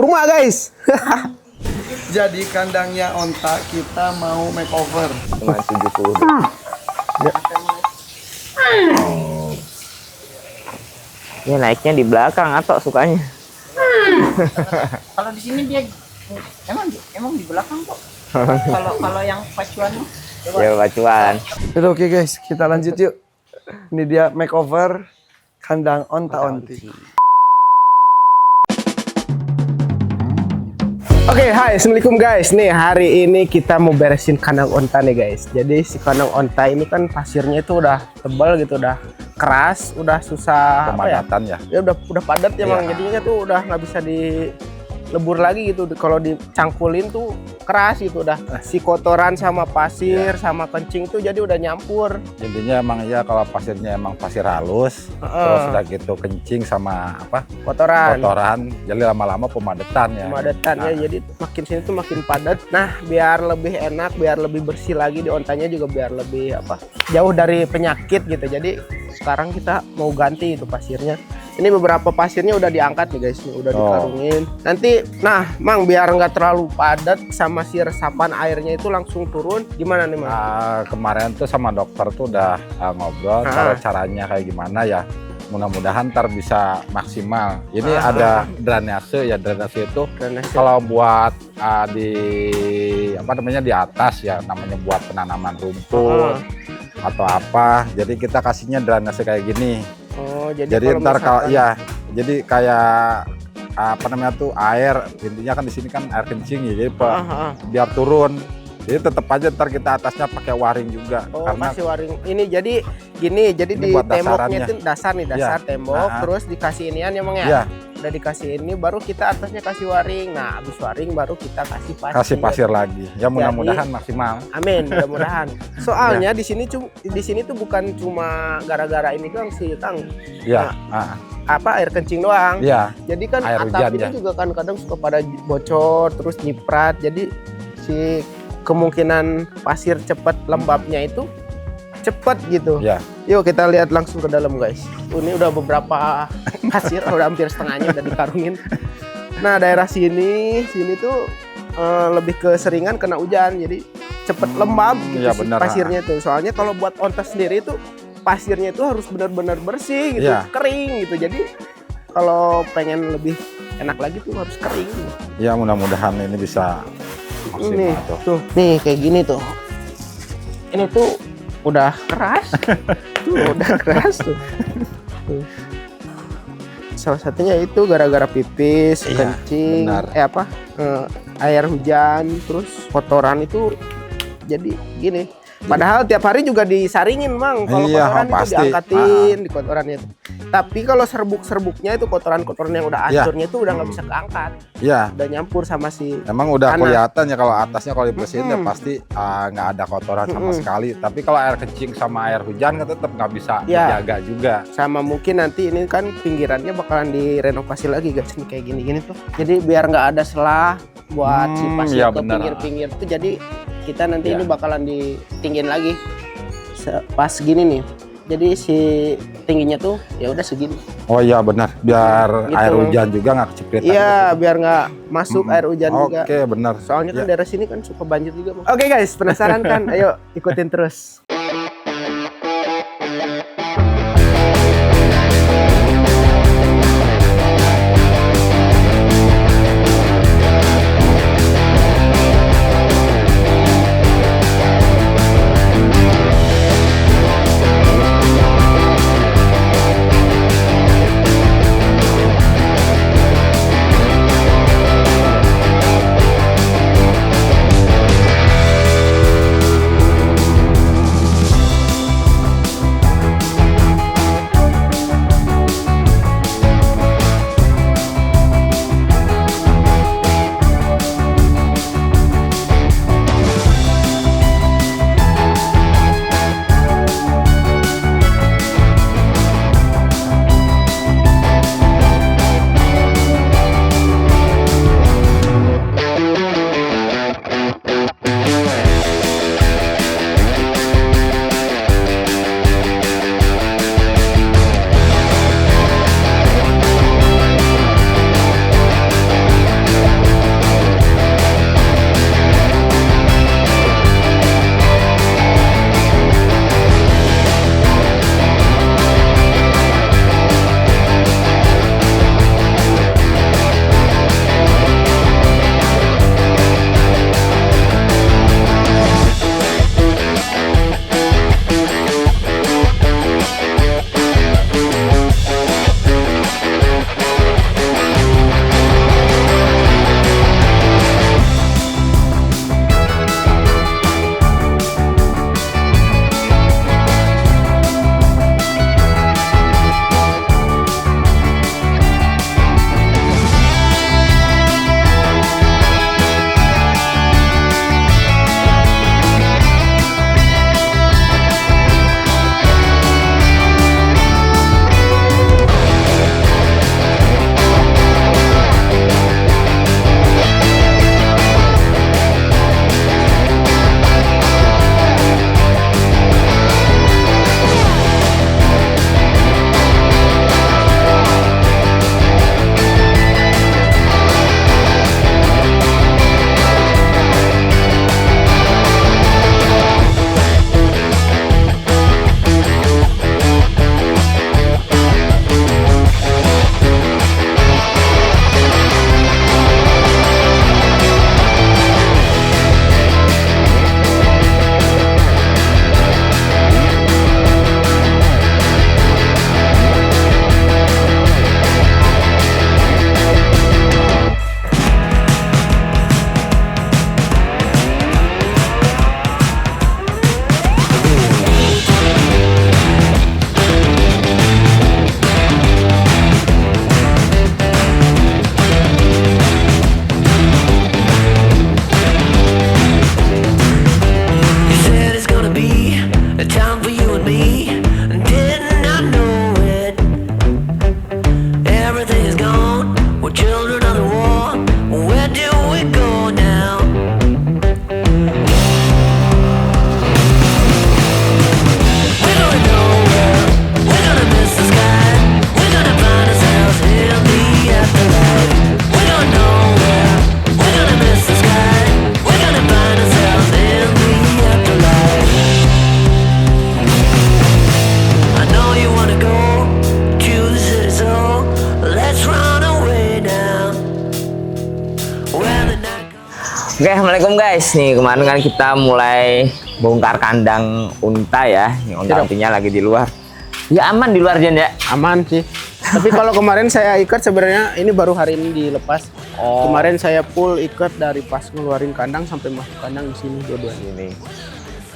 rumah guys. Jadi kandangnya onta kita mau makeover dengan 70. Ya naiknya di belakang atau sukanya. Kalau di sini dia emang di belakang kok. Kalau yang pacuan Ya bacuan. Oke guys, kita lanjut yuk. Ini dia makeover kandang onta-onti. Oke, hai, assalamualaikum guys. Nih hari ini kita mau beresin kandang onta nih guys. Jadi si kandang onta ini kan pasirnya itu udah tebal gitu, udah keras, udah susah Pemadatan ya? Ya udah padat ya bang. Jadinya tuh udah nggak bisa dilebur lagi gitu. Kalau dicangkulin tuh keras gitu udah. Si kotoran sama pasir sama kencing tuh jadi udah nyampur. Intinya emang ya kalau pasirnya emang pasir halus, terus udah gitu kencing sama apa kotoran, jadi lama-lama pemadatan ya. Ya, jadi makin sini tuh makin padat. Nah, biar lebih enak, biar lebih bersih lagi di ontanya juga biar lebih jauh dari penyakit gitu. Jadi sekarang kita mau ganti itu pasirnya. Ini beberapa pasirnya udah diangkat nih guys, udah dikarungin. Nanti, nah, Mang biar nggak terlalu padat sama si resapan airnya itu langsung turun, gimana nih Mang? Kemarin tuh sama dokter tuh udah ngobrol caranya kayak gimana ya. Mudah-mudahan ntar bisa maksimal. Ini ada drainase ya, drainase itu kalau buat di atas ya, namanya buat penanaman rumput atau apa. Jadi kita kasihnya drainase kayak gini. Oh, jadi ntar kalau ya, jadi kayak air, intinya kan di sini kan air kencing ya, jadi biar turun. Jadi tetap aja ntar kita atasnya pakai waring juga. Karena masih waring. Ini jadi gini, jadi di temboknya itu dasar tembok, terus dikasih inian ya Bang ya. Iya. Udah dikasih ini, baru kita atasnya kasih waring. Nah, habis waring baru kita kasih pasir. Kasih pasir lagi. Ya mudah-mudahan maksimal. Amin, mudah-mudahan. Soalnya di sini tuh bukan cuma gara-gara ini doang sih, Kang. Iya. Air kencing doang. Iya. Jadi kan air atap ini juga kan kadang suka pada bocor, terus nyiprat. Jadi si kemungkinan pasir cepat lembabnya itu cepat gitu. Ya. Yuk kita lihat langsung ke dalam guys. Ini udah beberapa pasir, udah hampir setengahnya udah dikarungin. Nah daerah sini tuh lebih keseringan kena hujan, jadi cepet lembab gitu pasirnya tuh. Soalnya kalau buat onta sendiri tuh pasirnya itu harus benar-benar bersih gitu, kering gitu. Jadi kalau pengen lebih enak lagi tuh harus kering. Ya mudah-mudahan ini bisa ini tuh nih kayak gini tuh, ini tuh udah keras tuh. Salah satunya itu gara-gara pipis, kencing, air hujan, terus kotoran itu jadi gini. Padahal tiap hari juga disaringin Mang, kalau kotoran itu diangkatin di kotorannya itu. Tapi kalau serbuk-serbuknya itu kotoran-kotoran yang udah hancurnya itu udah nggak bisa keangkat. Iya. Udah nyampur sama si emang udah kelihatan ya kalau atasnya kalau dibersihin ya pasti nggak ada kotoran sama sekali. Tapi kalau air kencing sama air hujan kan tetap nggak bisa dijaga juga. Sama mungkin nanti ini kan pinggirannya bakalan direnovasi lagi guys, nih kayak gini-gini tuh. Jadi biar nggak ada celah buat si pasir ke pinggir-pinggir tuh, jadi kita nanti ini bakalan ditinggin lagi pas gini nih. Jadi si tingginya tuh ya udah segini. Oh iya benar, biar gitu. Air hujan juga nggak kecipritan. Iya, gitu. Biar nggak masuk air hujan juga. Oke, benar. Soalnya kan daerah sini kan suka banjir juga. Oke guys, penasaran kan? Ayo ikutin terus. Oke, assalamualaikum guys. Nih kemarin kan kita mulai bongkar kandang unta ya. Ini unta-untinya lagi di luar. Ya aman di luar Jen ya. Aman sih. Tapi kalau kemarin saya ikat sebenarnya ini baru hari ini dilepas. Oh. Kemarin saya full ikat dari pas ngeluarin kandang sampai masuk kandang di sini dua-duanya. Ini.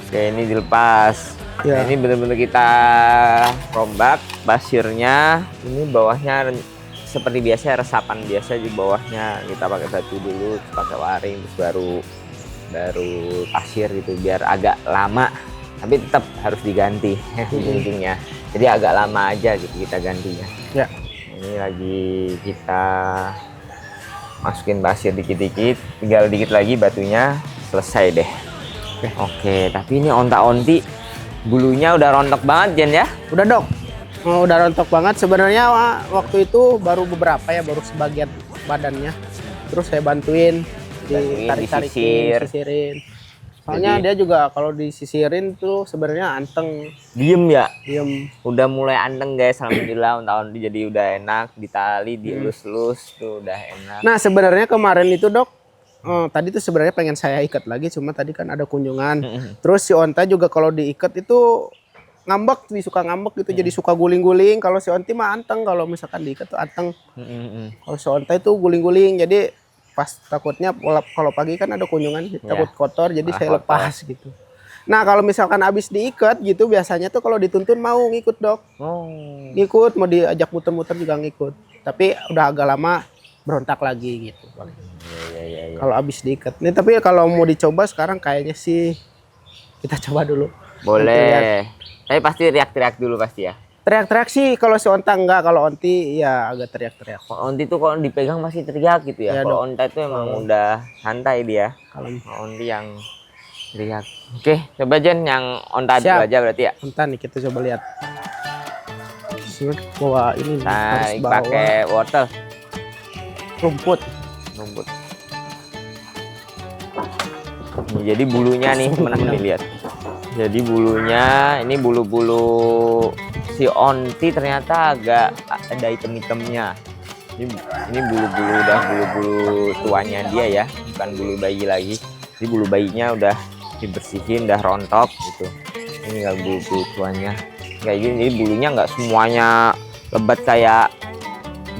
Oke, ini dilepas. Ya. Nah, ini bener-bener kita rombak pasirnya. Ini bawahnya seperti biasa, resapan biasa. Di bawahnya kita pakai batu dulu, pakai waring, terus baru pasir gitu biar agak lama. Tapi tetap harus diganti ujung-ujungnya. Jadi agak lama aja gitu kita gantinya. Ya. Ini lagi kita masukin pasir dikit-dikit, tinggal dikit lagi batunya selesai deh. Oke, tapi ini onta-onti bulunya udah rontok banget Jen ya. Udah dok. Oh, udah rontok banget. Sebenarnya waktu itu baru beberapa ya, baru sebagian badannya. Terus saya bantuin ditarik-tarikin, sisirin. Soalnya dia juga kalau disisirin tuh sebenarnya anteng. Diem ya. Diem. Udah mulai anteng guys, alhamdulillah onta-onti jadi udah enak, ditali, dielus-elus tuh udah enak. Nah sebenarnya kemarin itu dok, tadi tuh sebenarnya pengen saya ikat lagi, cuma tadi kan ada kunjungan. Terus si onta juga kalau diikat itu ngambek, suka ngambek gitu, jadi suka guling-guling. Kalau si onti mah anteng, kalau misalkan diikat tuh anteng. Kalau si onta itu guling-guling, jadi pas takutnya kalau pagi kan ada kunjungan, takut kotor, jadi saya lepas gitu. Nah kalau misalkan habis diikat gitu, biasanya tuh kalau dituntun mau ngikut dok. Ngikut, mau diajak muter-muter juga ngikut. Tapi udah agak lama berontak lagi gitu. Iya. Kalau habis diikat. Nih tapi kalau mau dicoba sekarang kayaknya sih kita coba dulu. Boleh. Tapi pasti teriak-teriak dulu pasti ya. Teriak-teriak sih kalau si onta enggak, kalau onti ya agak teriak-teriak. Kalau onti tuh kalau dipegang pasti teriak gitu ya. Ya, kalau onta itu emang udah santai dia. Kalau onti yang teriak. Oke, coba Jen yang onta dulu aja berarti ya. onta nih kita coba lihat. Bawa ini harus Nah, bawa pakai wortel, rumput. Nih, jadi bulunya nih teman-teman lihat. Jadi bulunya ini bulu-bulu si onti ternyata agak ada hitam-hitamnya. Ini bulu-bulu udah bulu-bulu tuanya dia ya, bukan bulu bayi lagi. Jadi bulu bayinya udah dibersihin, udah rontok gitu. Ini tinggal bulu-bulu tuanya. Kayak gini, jadi bulunya nggak semuanya lebat kayak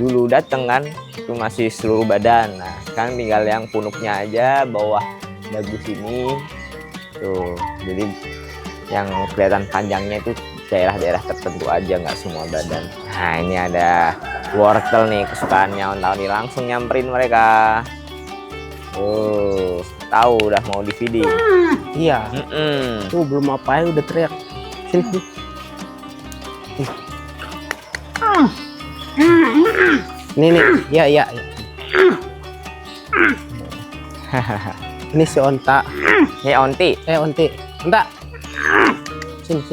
dulu dateng kan, itu masih seluruh badan. Nah, sekarang tinggal yang punuknya aja, bawah dagu sini tuh. Jadi yang kelihatan panjangnya itu daerah-daerah tertentu aja, nggak semua badan. Nah ini ada wortel nih kesukaannya onta-onti, langsung nyamperin mereka. Tahu udah mau di feeding. Iya. Tuh belum apa ya udah teriak. Sini. Nih. Iya. Ini si onta. Onti. Onti. Onta. Sini.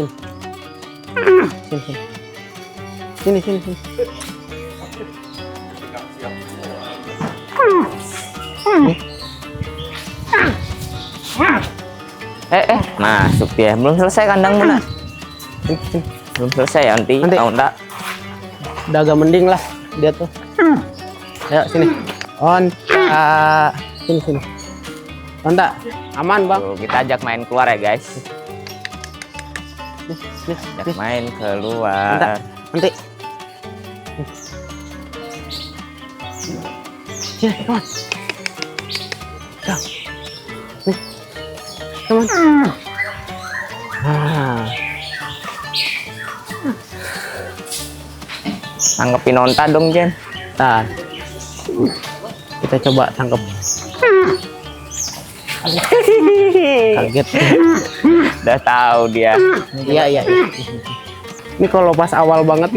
Masuk dia. Belum selesai kandang mana? Belum selesai onti. Onta. Udah agak mending lah dia tuh. Ayo sini. Onta. Sini. Onta, aman bang. Tuh, kita ajak main keluar ya guys. Ajak main keluar. Nanti. Sini, teman. Nih, teman. Tanggepin onta dong Jen. Nah, kita coba tangkap. Kaget. Udah tahu dia. Iya. Ini kalau pas awal banget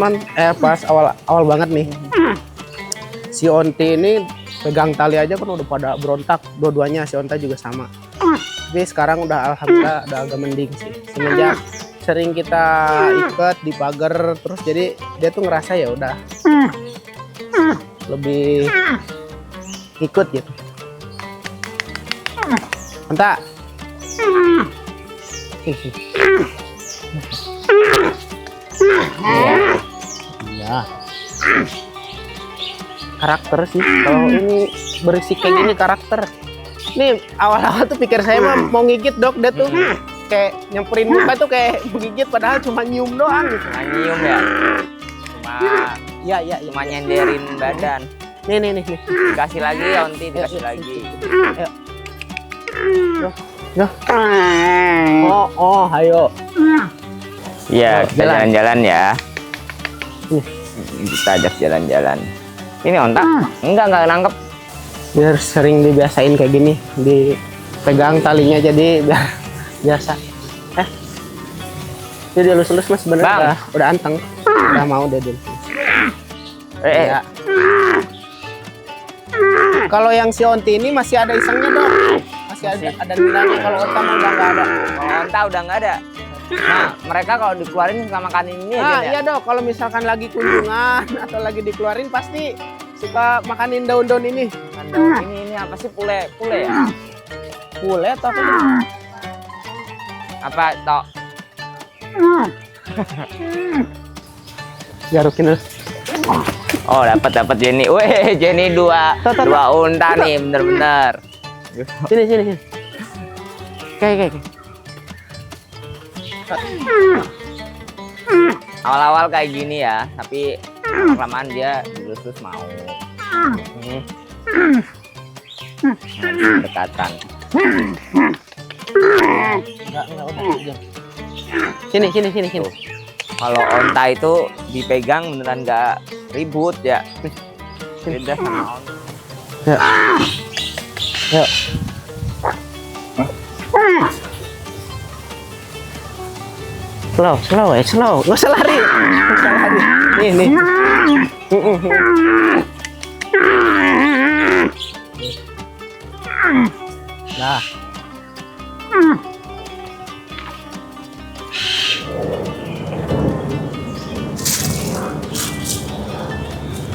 pas awal banget nih. Si onti ini pegang tali aja kan udah pada berontak, dua-duanya si onta juga sama. Tapi sekarang udah alhamdulillah udah agak mending sih. Semenjak sering kita ikat di pagar terus, jadi dia tuh ngerasa ya udah lebih ikut gitu. Onta. Iya. Karakter sih. Kalau ini berisik kayak gini karakter. Nih awal-awal tuh pikir saya mah mau ngigit dok, dia tuh kayak nyamperin muka tuh kayak menggigit padahal cuma nyium doang gitu. Cuma nyium ya. Iya. Cuma nyenderin badan. Nih. Dikasih lagi ya Onti, dikasih lagi. Ayo. Oh, ayo. Iya, kita Jalan. jalan-jalan ya. Kita ajak jalan-jalan. Ini onta? Enggak nangkep. Biar sering dibiasain kayak gini, dipegang talinya jadi biar biasa. Dia lulus mas bener Bang. udah anteng, udah mau dia dulu. Ya. Kalau yang si Onti ini masih ada isengnya dok, masih ada nilainya. Kalau onta mah udah nggak ada. Kalau onta udah nggak ada. Nah, mereka kalau dikeluarin suka makan ini aja ya. Iya dok, kalau misalkan lagi kunjungan atau lagi dikeluarin pasti suka makanin daun-daun ini. Ini apa sih pule ya? Pule atau apa? Apa tok? Garukin dulu. Oh, dapat Jenny. Weh, Jenny dua unta nih, bener-bener. Sini. Kayak. Awal-awal kayak gini ya, tapi lama-kelamaan dia terus mau. Dekatan. Enggak udah. Sini. Kalau onta itu dipegang beneran nggak ribut ya. Beda sama onta. Yuk. Slow. Nggak usah lari. Nih. Nah.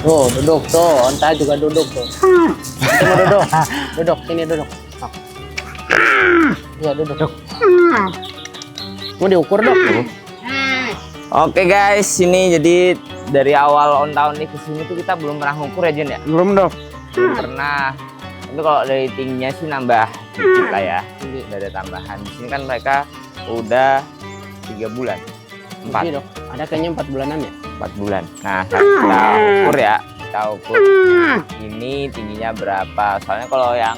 Tuh, duduk tuh. Onta juga duduk tuh. Nanti mau duduk. Duduk, sini duduk. Iya, duduk. Mau diukur dok? Oke guys, ini jadi dari awal onta-onti ke sini tuh kita belum pernah ngukur ya Jen ya? Belum dok. Belum pernah. Tapi kalau dari tingginya sih nambah dikit lah ya. Udah ada tambahan. Di sini kan mereka udah 3 bulan. 4. Iya dok. Ada kayaknya 4 bulanan ya? 4 bulan. Nah, kita ukur ya. Kita ukur ini tingginya berapa. Soalnya kalau yang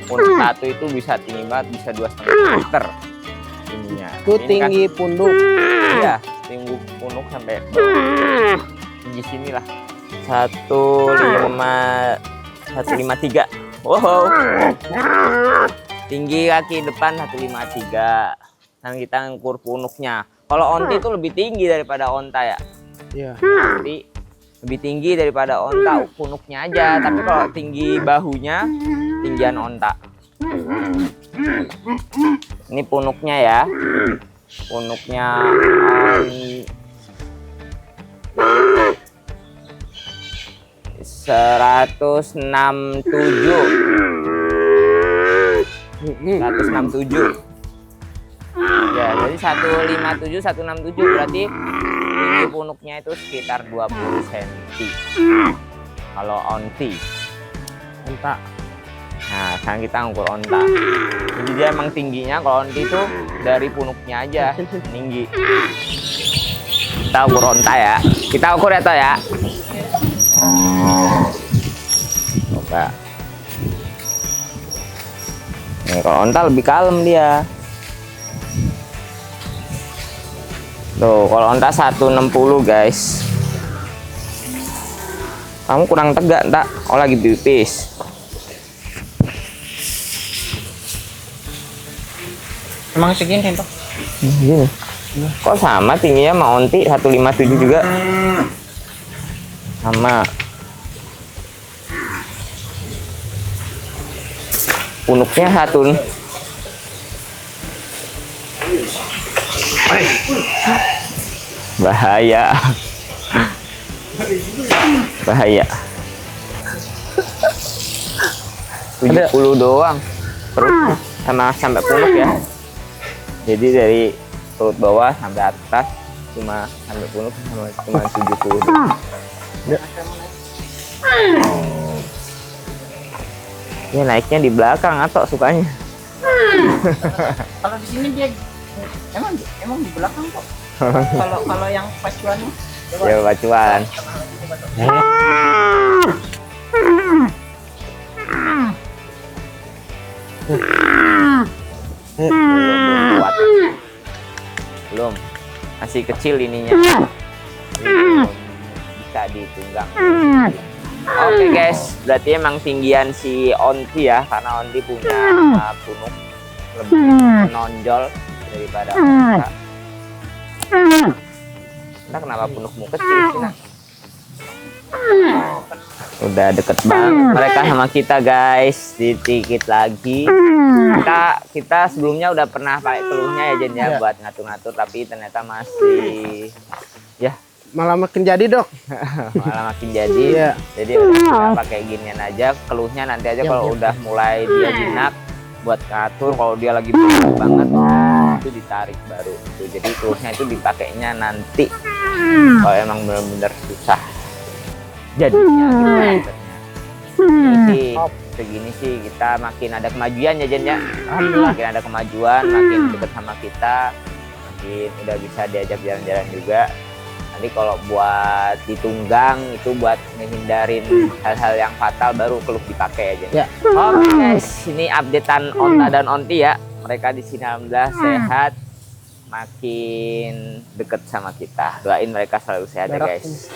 punduk satu itu bisa tinggi banget, bisa 2,5 meter tingginya. Itu Ini tinggi punduk. kan, iya, tinggi punduk sampai tinggi sini lah. 153. Wow. Tinggi kaki depan 153. Dan kita ngukur punuknya. Kalau onti itu lebih tinggi daripada onta ya. Iya. Jadi lebih tinggi daripada onta punuknya aja. Tapi kalau tinggi bahunya tinggian onta. Ini punuknya ya. Punuknya 167. Ya, jadi 157 berarti tinggi punuknya itu sekitar 20 cm. Kalau onti. Onta. Nah, sekarang kita ngukur onta. Jadi dia emang tingginya kalau onti itu dari punuknya aja tinggi. Kita ukur onta ya. Kita ukur ya toh ya. Coba. Nih, kalau onta lebih kalem dia. Tuh, kalau onta 160 guys. Kamu kurang tegak, tak? Oh, lagi pipis. Emang segini toh? Gini. Kok sama tingginya sama onti 157 juga? Sama. Punuknya satu. Bahaya. Bahaya. 70 doang. Perut sama sampai punuk ya. Jadi dari perut bawah sampai atas cuma sampai punuk cuma 70 doang. Ya naiknya di belakang atau sukanya. Kalau di sini dia emang di belakang kok. Kalau yang pacuan Ya pacuan. Belum kuat. Belum. Masih kecil ininya. Belum bisa ditunggang. Oke guys, berarti emang tinggian si Onti ya, karena Onti punya punuk lebih menonjol daripada kita. Nah, kenapa punukmu kecil sih, Nak? Udah deket banget mereka sama kita guys, dikit lagi. Kita sebelumnya udah pernah pakai keluhnya ya Jen ya, buat ngatur-ngatur, tapi ternyata masih ya Malah makin jadi, Dok. malah makin jadi. Iya. Jadi udah kita pakai ginian aja, keluhnya nanti aja kalau udah mulai dia jinak buat ngatur. Kalau dia lagi berat banget itu ditarik baru itu. Jadi keluhnya itu dipakainya nanti kalau emang benar-benar susah jadinya gitu. Ini sih segini sih kita makin ada kemajuan ya Jen ya. Makin ada kemajuan, makin deket sama kita, makin udah bisa diajak jalan-jalan juga. Nanti kalau buat ditunggang itu buat menghindarin hal-hal yang fatal baru keluh dipakai aja. Ya. Oke guys, ini updatean Onta dan Onti ya. Mereka di sini alhamdulillah sehat, makin deket sama kita. Doain mereka selalu sehat ya guys.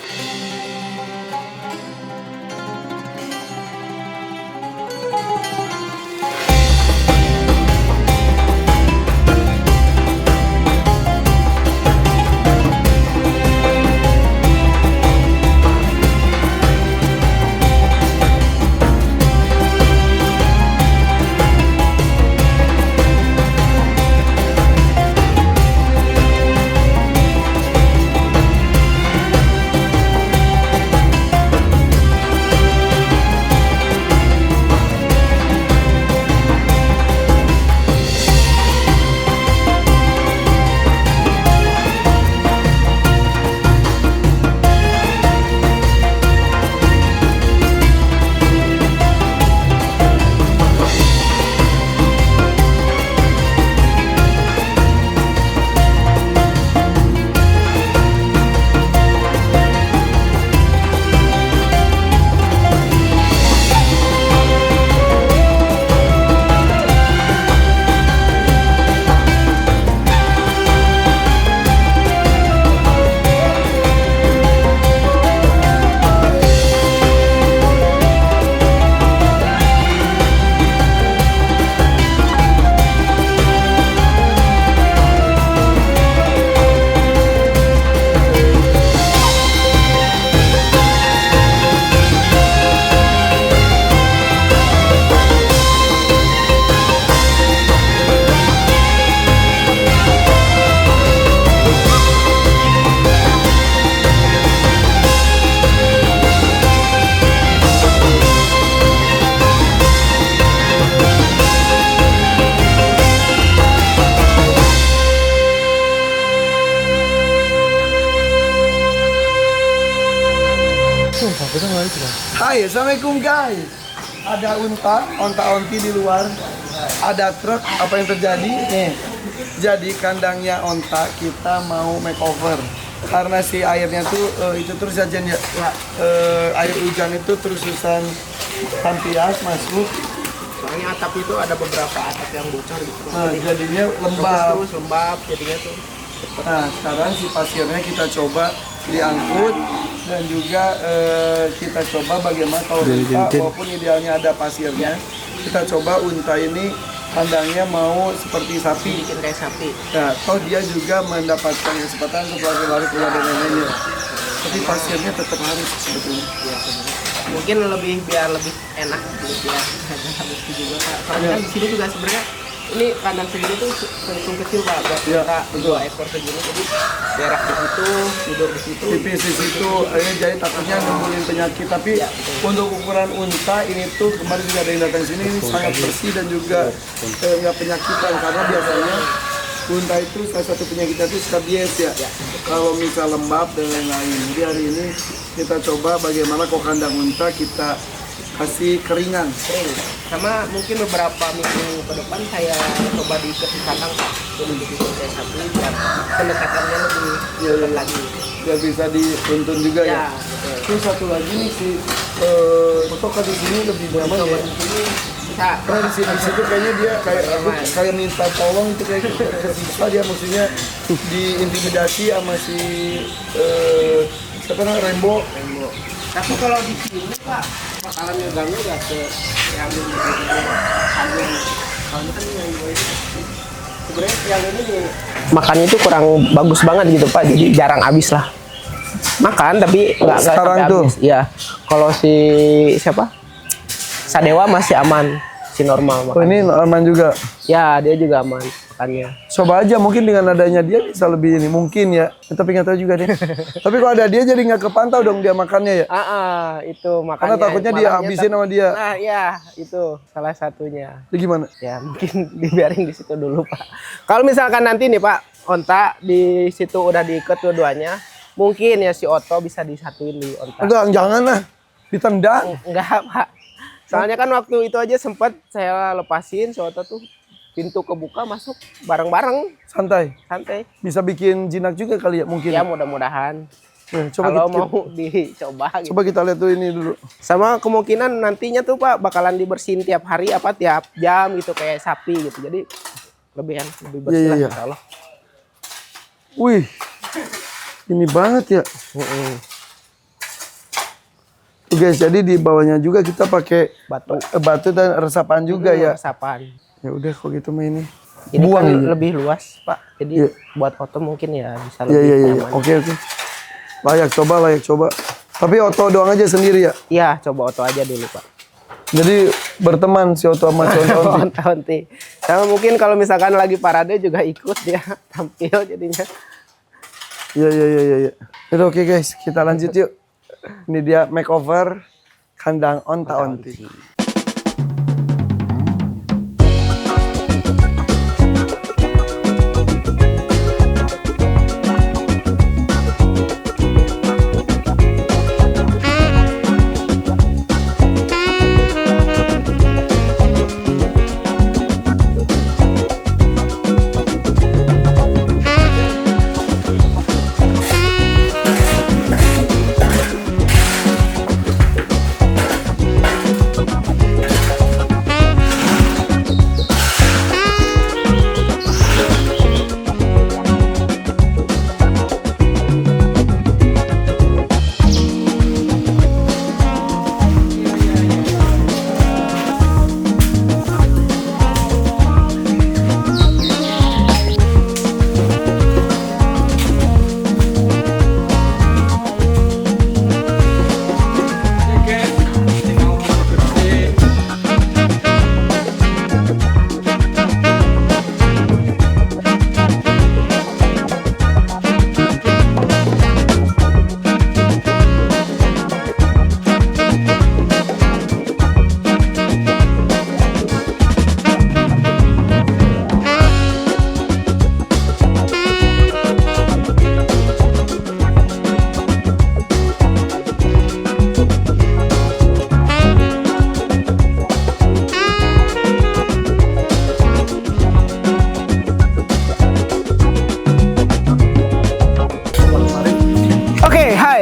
Hai, assalamualaikum guys. Ada onta onti di luar. Ada truk. Apa yang terjadi? Nih. Jadi kandangnya onta kita mau makeover karena si airnya tuh itu terus aja ya. Air hujan itu terusan tampias masuk. Soalnya atap itu ada beberapa atap yang bocor gitu. Nah, jadinya lembab. Terus lembab jadinya tuh. Nah, sekarang si pasirnya kita coba diangkut dan juga kita coba bagaimana kalau unta walaupun idealnya ada pasirnya, kita coba unta ini kandangnya mau seperti sapi, Bikin kayak sapi. nah toh dia juga mendapatkan kesempatan untuk lari-lari keluar dan lain-lainnya, tapi pasirnya tetap harus sebetulnya. Mungkin biar lebih enak gitu ya. Habis itu juga Pak. Soalnya kan di sini juga sebenarnya ini kandang segini tuh langsung kecil Pak buat Iya, kita betul. 2 ekor segini, jadi berak di situ, tidur di situ. Tipis di situ, jadi takutnya nimbulin penyakit. Tapi untuk ukuran unta ini tuh kemarin juga ada yang datang sini, ini sangat bersih dan juga nggak penyakitan karena biasanya unta itu salah satu penyakitnya itu skabies ya. Kalau misal lembab dan lain-lain. Jadi hari ini kita coba bagaimana kok kandang unta kita kasih keringan. Kering. Sama mungkin beberapa minggu ke depan saya coba diikat di kandang Pak. Jadi begitu kayak sapi biar pendekatannya lebih lagi. Biar bisa dituntun juga ya. Ya, betul. Terus satu lagi nih si Toka di sini lebih nyaman Coba ya. di sini bisa. Karena di situ kayaknya dia kayak minta tolong itu kayak kesiksa dia, maksudnya diintimidasi sama si siapa namanya Rembo. Tapi kalau di sini Pak, bakalan megangnya nggak ke yang di agen. Kalau ini kan yang gue ini sebenarnya yang ini nih, makannya itu kurang bagus banget gitu Pak, jadi jarang habis lah. Makan tapi nggak Sekarang sampai tuh? habis. Iya. Kalau si siapa? Sadewa masih aman, si normal Oh makan. ini aman juga. Ya dia juga aman makannya. Coba aja mungkin dengan adanya dia bisa lebih ini mungkin ya. Tapi nggak tahu juga deh. Tapi kalau ada dia jadi nggak kepantau dong dia makannya ya. Itu makanya. Karena takutnya dia malamnya habisin sama dia. Nah ya itu salah satunya. Itu gimana? Ya mungkin dibiarin di situ dulu Pak. Kalau misalkan nanti nih Pak, onta di situ udah diikat dua-duanya, mungkin ya si Oto bisa disatuin di onta. Enggak, jangan lah. Ditendang. Enggak Pak. Soalnya kan waktu itu aja sempat saya lepasin si Oto tuh pintu kebuka masuk bareng-bareng Santai. santai. Bisa bikin jinak juga kali ya mungkin. Ya mudah-mudahan. Nah, coba Kalau kita, mau dicoba gitu. coba kita lihat tuh ini dulu. Sama kemungkinan nantinya tuh Pak bakalan dibersihin tiap hari apa tiap jam gitu kayak sapi gitu. Jadi lebih lebih bersih Iya, lah iya. insya Allah. Wih. Ini banget ya. Tuh guys, jadi di bawahnya juga kita pakai Batu. batu dan resapan juga ya. Resapan. Ya udah kok gitu mah ini. Ini Buang kan ini. lebih luas Pak. Jadi Iya. buat foto mungkin ya bisa Iya lebih iya iya. nyaman. Oke oke. Layak coba. Tapi Oto doang aja sendiri ya. Iya coba Oto aja dulu Pak. Jadi berteman si Oto sama si Onti. Onta-onti. Sama mungkin kalau misalkan lagi parade juga ikut dia tampil jadinya. Iya. Udah oke guys, kita lanjut yuk. Ini dia makeover kandang onta-onti.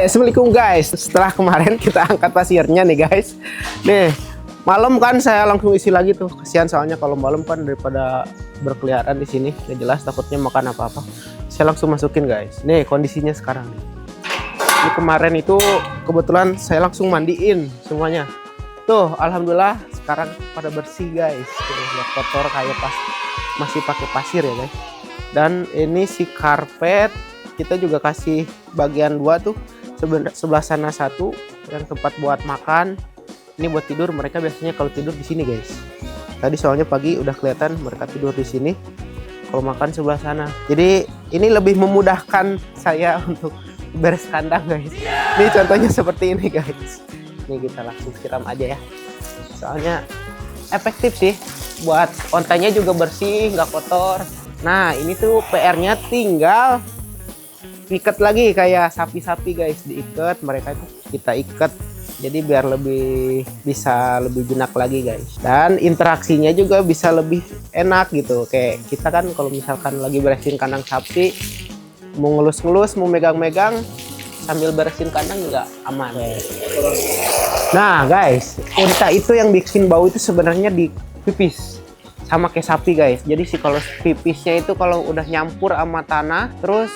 Assalamualaikum guys. Setelah kemarin kita angkat pasirnya nih guys. Nih, malam kan saya langsung isi lagi tuh. Kasihan soalnya kalau malam kan daripada berkeliaran di sini, gak jelas takutnya makan apa-apa. Saya langsung masukin guys. Nih kondisinya sekarang nih. Ini kemarin itu kebetulan saya langsung mandiin semuanya. Tuh, alhamdulillah sekarang pada bersih guys. Tuh, lihat kotor kayak pas masih pakai pasir ya guys. Dan ini si karpet kita juga kasih bagian dua tuh. Sebelah sana satu yang tempat buat makan, ini buat tidur. Mereka biasanya kalau tidur di sini guys. Tadi soalnya pagi udah kelihatan mereka tidur di sini. Kalau makan sebelah sana. Jadi ini lebih memudahkan saya untuk beres kandang guys. Ini contohnya seperti ini guys. Ini kita langsung siram aja ya. Soalnya efektif sih. Buat ontanya juga bersih, nggak kotor. Nah ini tuh PR-nya tinggal ikat lagi kayak sapi-sapi guys, diikat mereka itu kita ikat Jadi biar bisa lebih jinak lagi guys. Dan interaksinya juga bisa lebih enak gitu. Kayak kita kan kalau misalkan lagi beresin kandang sapi, mau ngelus-ngelus, mau megang-megang sambil beresin kandang juga aman. Nah guys, unta itu yang bikin bau itu sebenarnya di pipis. Sama kayak sapi guys. Jadi sih kalau pipisnya itu kalau udah nyampur sama tanah, terus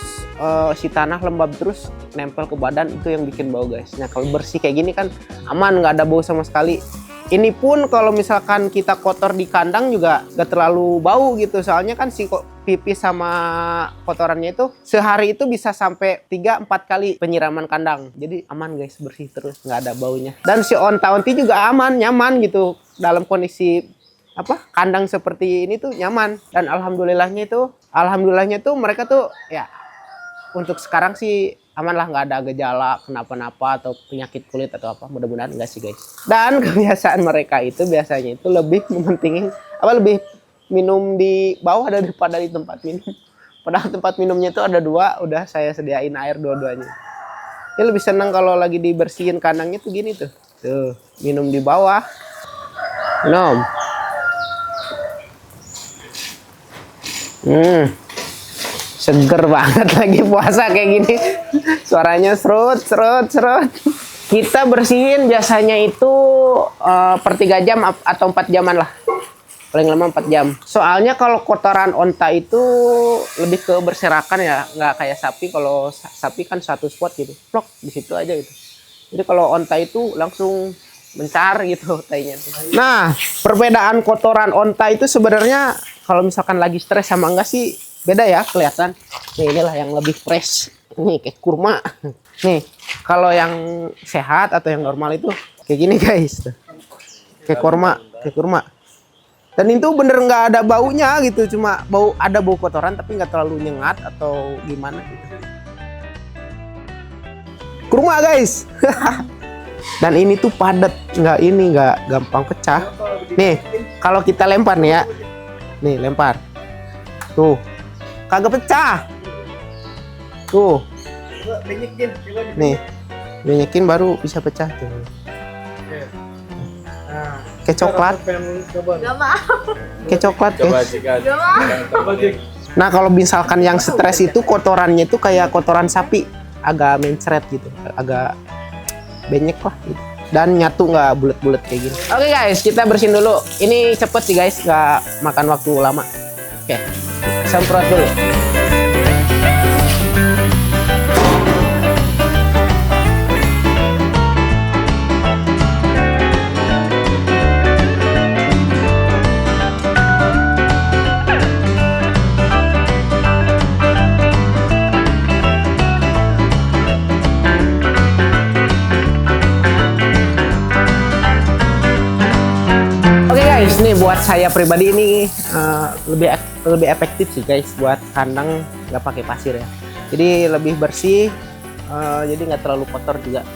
si tanah lembab terus nempel ke badan, itu yang bikin bau guys. Nah kalau bersih kayak gini kan aman, nggak ada bau sama sekali. Ini pun kalau misalkan kita kotor di kandang juga nggak terlalu bau gitu. Soalnya kan si pipis sama kotorannya itu sehari itu bisa sampai 3-4 kali penyiraman kandang. Jadi aman guys, bersih terus, nggak ada baunya. Dan si onta-onti juga aman, nyaman gitu dalam kondisi kandang seperti ini tuh nyaman. Dan alhamdulillahnya tuh mereka tuh ya untuk sekarang sih aman lah, nggak ada gejala kenapa-napa atau penyakit kulit atau apa, mudah-mudahan enggak sih guys. Dan kebiasaan mereka itu biasanya itu lebih mementingin lebih minum di bawah daripada di tempat minum. Padahal tempat minumnya itu ada 2, udah saya sediain air dua-duanya. Dia lebih senang kalau lagi dibersihin kandangnya tuh gini tuh minum di bawah, minum. Seger banget lagi puasa kayak gini. Suaranya serut. Kita bersihin biasanya itu per 3 jam atau 4 jaman lah. Paling lama 4 jam. Soalnya kalau kotoran onta itu lebih ke berserakan ya, nggak kayak sapi. Kalau sapi kan satu spot gitu, plok di situ aja gitu. Jadi kalau onta itu langsung mencar gitu tainya. Nah, perbedaan kotoran onta itu sebenarnya kalau misalkan lagi stres sama enggak sih beda ya, kelihatan. Nih inilah yang lebih fresh. Nih kayak kurma. Nih kalau yang sehat atau yang normal itu kayak gini guys. Kayak kurma. Dan itu bener nggak ada baunya gitu, cuma ada bau kotoran tapi nggak terlalu nyengat atau gimana gitu. Kurma guys. Dan ini tuh padat, nggak gampang pecah. Nih kalau kita lempar nih ya, nih lempar, tuh kagak pecah. Tuh, nih benyekin baru bisa pecah tuh. Kayak coklat. Kayak coklat guys. Nah kalau misalkan yang stres itu kotorannya itu kayak kotoran sapi, agak mencret gitu, agak banyak lah gitu. Dan nyatu, nggak bulat-bulat kayak gini. Oke guys, kita bersihin dulu. Ini cepet sih guys, nggak makan waktu lama. Oke, semprot dulu. Guys, nih buat saya pribadi ini lebih efektif sih guys buat kandang nggak pakai pasir ya. Jadi lebih bersih, jadi nggak terlalu kotor juga.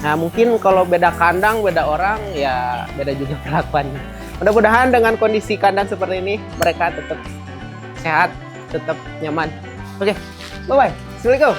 Nah mungkin kalau beda kandang, beda orang ya beda juga perlakuannya. Mudah-mudahan dengan kondisi kandang seperti ini mereka tetap sehat, tetap nyaman. Oke, bye bye. Assalamualaikum.